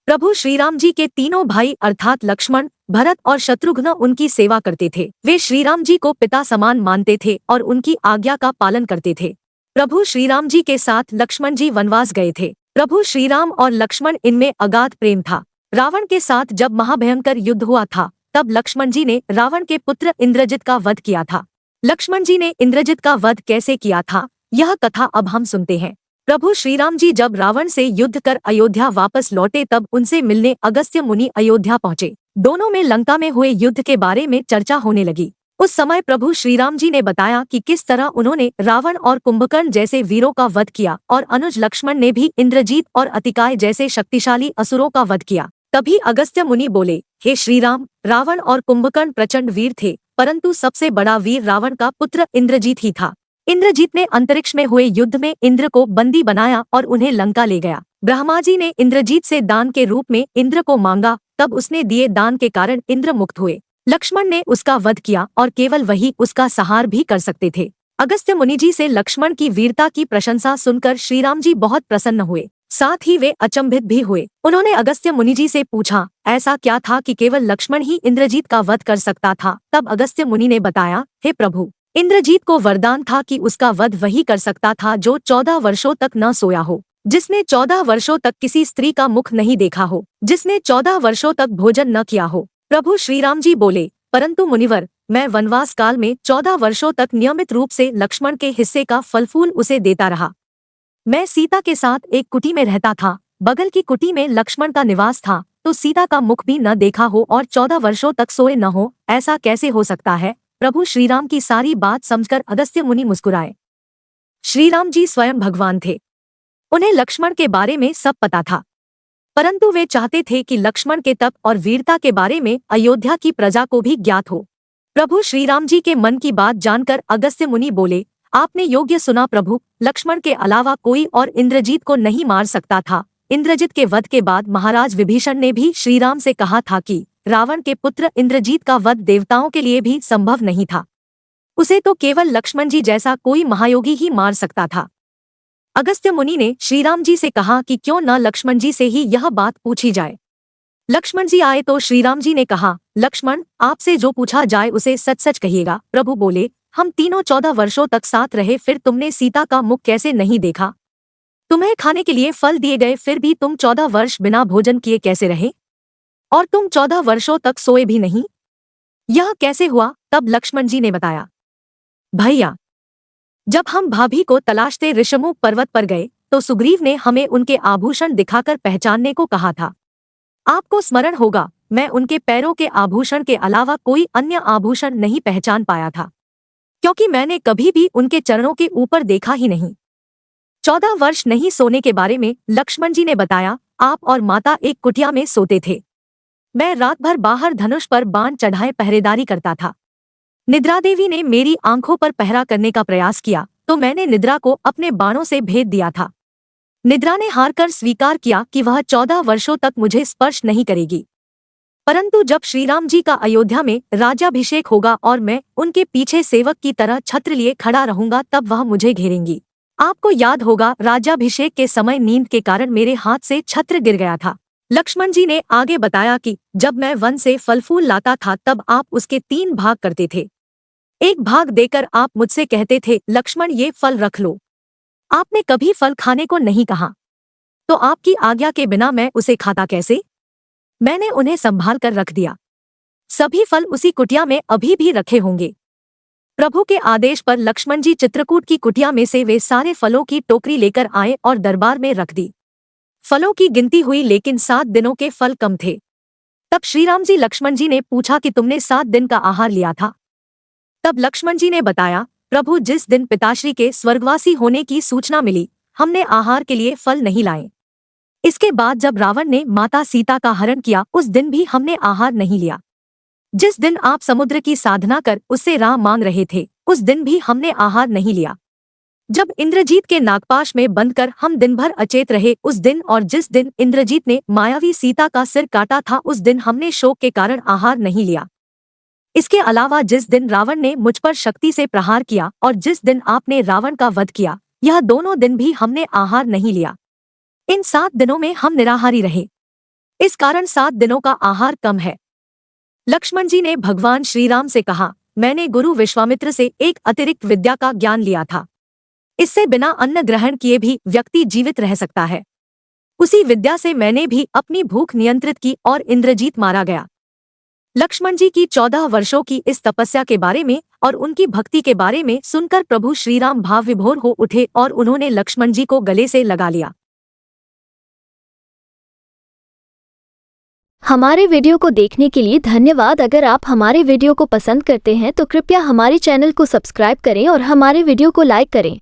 प्रभु श्री राम जी के तीनों भाई अर्थात लक्ष्मण, भरत और शत्रुघ्न उनकी सेवा करते थे। वे श्री राम जी को पिता समान मानते थे और उनकी आज्ञा का पालन करते थे। प्रभु श्री राम जी के साथ लक्ष्मण जी वनवास गए थे। प्रभु श्री राम और लक्ष्मण इनमें अगाध प्रेम था। रावण के साथ जब महाभयंकर युद्ध हुआ था तब लक्ष्मण जी ने रावण के पुत्र इंद्रजित का वध किया था। लक्ष्मण जी ने इंद्रजित का वध कैसे किया था, यह कथा अब हम सुनते हैं। प्रभु श्री राम जी जब रावण से युद्ध कर अयोध्या वापस लौटे तब उनसे मिलने अगस्त्य मुनि अयोध्या पहुंचे। दोनों में लंका में हुए युद्ध के बारे में चर्चा होने लगी। उस समय प्रभु श्री राम जी ने बताया कि किस तरह उन्होंने रावण और कुंभकर्ण जैसे वीरों का वध किया और अनुज लक्ष्मण ने भी इंद्रजीत और अतिकाय जैसे शक्तिशाली असुरों का वध किया। तभी अगस्त्य मुनि बोले, हे श्री राम, रावण और कुंभकर्ण प्रचंड वीर थे, परंतु सबसे बड़ा वीर रावण का पुत्र इंद्रजीत ही था। इंद्रजीत ने अंतरिक्ष में हुए युद्ध में इंद्र को बंदी बनाया और उन्हें लंका ले गया। ब्रह्मा जी ने इंद्रजीत से दान के रूप में इंद्र को मांगा, तब उसने दिए दान के कारण इंद्र मुक्त हुए। लक्ष्मण ने उसका वध किया और केवल वही उसका संहार भी कर सकते थे। अगस्त्य मुनि जी से लक्ष्मण की वीरता की प्रशंसा सुनकर श्रीराम जी बहुत प्रसन्न हुए, साथ ही वे अचंभित भी हुए। उन्होंने अगस्त्य मुनि जी से पूछा, ऐसा क्या था कि केवल लक्ष्मण ही इंद्रजीत का वध कर सकता था। तब अगस्त्य मुनि ने बताया, हे प्रभु, इंद्रजीत को वरदान था कि उसका वध वही कर सकता था जो 14 वर्षों तक न सोया हो, जिसने 14 वर्षों तक किसी स्त्री का मुख नहीं देखा हो, जिसने 14 वर्षों तक भोजन न किया हो। प्रभु श्री राम जी बोले, परंतु मुनिवर, मैं वनवास काल में 14 वर्षों तक नियमित रूप से लक्ष्मण के हिस्से का फल फूल उसे देता रहा। मैं सीता के साथ एक कुटी में रहता था। बगल की कुटी में लक्ष्मण का निवास था, तो सीता का मुख भी न देखा हो और 14 वर्षों तक सोए न हो, ऐसा कैसे हो सकता है। प्रभु श्रीराम की सारी बात समझकर अगस्त्य मुनि मुस्कुराए। श्रीराम जी स्वयं भगवान थे, उन्हें लक्ष्मण के बारे में सब पता था, परंतु वे चाहते थे कि लक्ष्मण के तप और वीरता के बारे में अयोध्या की प्रजा को भी ज्ञात हो। प्रभु श्रीराम जी के मन की बात जानकर अगस्त्य मुनि बोले, आपने योग्य सुना प्रभु, लक्ष्मण के अलावा कोई और इंद्रजीत को नहीं मार सकता था। इंद्रजीत के वध के बाद महाराज विभीषण ने भी श्रीराम से कहा था कि रावण के पुत्र इंद्रजीत का वध देवताओं के लिए भी संभव नहीं था, उसे तो केवल लक्ष्मण जी जैसा कोई महायोगी ही मार सकता था। अगस्त्य मुनि ने श्रीराम जी से कहा कि क्यों न लक्ष्मण जी से ही यह बात पूछी जाए। लक्ष्मण जी आए तो श्रीराम जी ने कहा, लक्ष्मण, आपसे जो पूछा जाए उसे सच सच कहिएगा। प्रभु बोले, हम तीनों 14 वर्षों तक साथ रहे, फिर तुमने सीता का मुख कैसे नहीं देखा? तुम्हें खाने के लिए फल दिए गए, फिर भी तुम 14 वर्ष बिना भोजन किए कैसे रहे? और तुम 14 वर्षों तक सोए भी नहीं, यह कैसे हुआ? तब लक्ष्मण जी ने बताया, भैया, जब हम भाभी को तलाशते ऋषमुख पर्वत पर गए तो सुग्रीव ने हमें उनके आभूषण दिखाकर पहचानने को कहा था। आपको स्मरण होगा, मैं उनके पैरों के आभूषण के अलावा कोई अन्य आभूषण नहीं पहचान पाया था, क्योंकि मैंने कभी भी उनके चरणों के ऊपर देखा ही नहीं। 14 वर्ष नहीं सोने के बारे में लक्ष्मण जी ने बताया, आप और माता एक कुटिया में सोते थे। मैं रात भर बाहर धनुष पर बाण चढ़ाए पहरेदारी करता था। निद्रा देवी ने मेरी आंखों पर पहरा करने का प्रयास किया तो मैंने निद्रा को अपने बाणों से भेद दिया था। निद्रा ने हार कर स्वीकार किया कि वह 14 वर्षों तक मुझे स्पर्श नहीं करेगी, परंतु जब श्रीराम जी का अयोध्या में राज्याभिषेक होगा और मैं उनके पीछे सेवक की तरह छत्र लिए खड़ा रहूंगा, तब वह मुझे घेरेंगी। आपको याद होगा, राज्याभिषेक के समय नींद के कारण मेरे हाथ से छत्र गिर गया था। लक्ष्मण जी ने आगे बताया कि जब मैं वन से फल फूल लाता था तब आप उसके 3 भाग करते थे। एक भाग देकर आप मुझसे कहते थे, लक्ष्मण ये फल रख लो। आपने कभी फल खाने को नहीं कहा, तो आपकी आज्ञा के बिना मैं उसे खाता कैसे? मैंने उन्हें संभाल कर रख दिया। सभी फल उसी कुटिया में अभी भी रखे होंगे। प्रभु के आदेश पर लक्ष्मण जी चित्रकूट की कुटिया में से वे सारे फलों की टोकरी लेकर आए और दरबार में रख दी। फलों की गिनती हुई, लेकिन 7 दिनों के फल कम थे। तब श्रीराम जी लक्ष्मण जी ने पूछा कि तुमने 7 दिन का आहार लिया था? तब लक्ष्मण जी ने बताया, प्रभु, जिस दिन पिताश्री के स्वर्गवासी होने की सूचना मिली, हमने आहार के लिए फल नहीं लाए। इसके बाद जब रावण ने माता सीता का हरण किया, उस दिन भी हमने आहार नहीं लिया। जिस दिन आप समुद्र की साधना कर उससे राह मांग रहे थे, उस दिन भी हमने आहार नहीं लिया। जब इंद्रजीत के नागपाश में बंद कर हम दिन भर अचेत रहे, उस दिन, और जिस दिन इंद्रजीत ने मायावी सीता का सिर काटा था, उस दिन हमने शोक के कारण आहार नहीं लिया। इसके अलावा जिस दिन रावण ने मुझ पर शक्ति से प्रहार किया और जिस दिन आपने रावण का वध किया, यह दोनों दिन भी हमने आहार नहीं लिया। इन 7 दिनों में हम निराहारी रहे। इस कारण 7 दिनों का आहार कम है। लक्ष्मण जी ने भगवान श्री राम से कहा, मैंने गुरु विश्वामित्र से एक अतिरिक्त विद्या का ज्ञान लिया था। इससे बिना अन्न ग्रहण किए भी व्यक्ति जीवित रह सकता है। उसी विद्या से मैंने भी अपनी भूख नियंत्रित की और इंद्रजीत मारा गया। लक्ष्मण जी की 14 वर्षों की इस तपस्या के बारे में और उनकी भक्ति के बारे में सुनकर प्रभु श्रीराम भाव विभोर हो उठे और उन्होंने लक्ष्मण जी को गले से लगा लिया। हमारे वीडियो को देखने के लिए धन्यवाद। अगर आप हमारे वीडियो को पसंद करते हैं तो कृपया हमारे चैनल को सब्सक्राइब करें और हमारे वीडियो को लाइक करें।